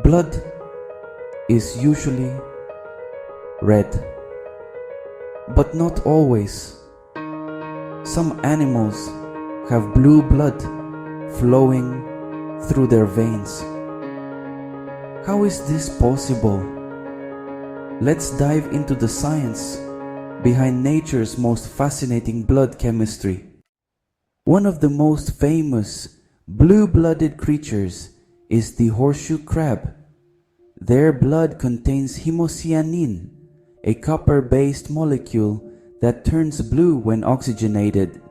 Blood is usually red, but not always. Some animals have blue blood flowing through their veins. How is this possible? Let's dive into the science behind nature's most fascinating blood chemistry. One of the most famous blue-blooded creatures is the horseshoe crab. Their blood contains hemocyanin, a copper-based molecule that turns blue when oxygenated.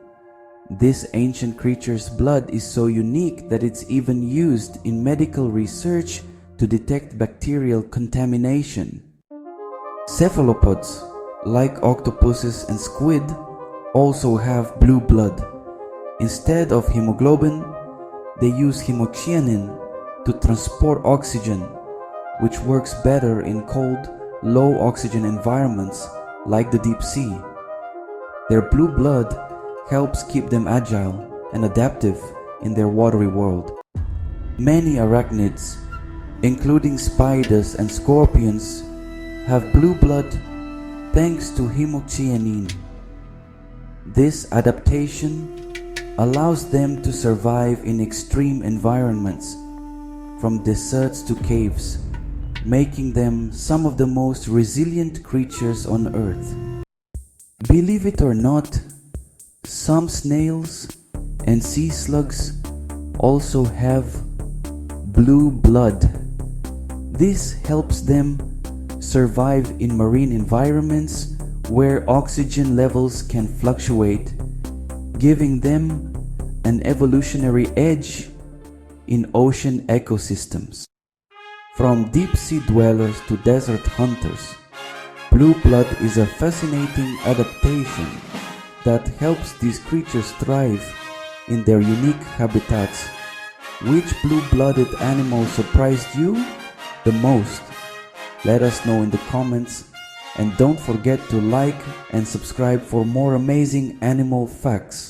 This ancient creature's blood is so unique that it's even used in medical research to detect bacterial contamination. Cephalopods, like octopuses and squid, also have blue blood. Instead of hemoglobin, they use hemocyanin to transport oxygen, which works better in cold, low oxygen environments like the deep sea. Their blue blood helps keep them agile and adaptive in their watery world. Many arachnids, including spiders and scorpions, have blue blood thanks to hemocyanin. This adaptation allows them to survive in extreme environments, from deserts to caves, making them some of the most resilient creatures on Earth. Believe it or not, some snails and sea slugs also have blue blood. This helps them survive in marine environments where oxygen levels can fluctuate, giving them an evolutionary edge in ocean ecosystems. From deep-sea dwellers to desert hunters, blue blood is a fascinating adaptation that helps these creatures thrive in their unique habitats. Which blue-blooded animal surprised you the most? Let us know in the comments, and don't forget to like and subscribe for more amazing animal facts.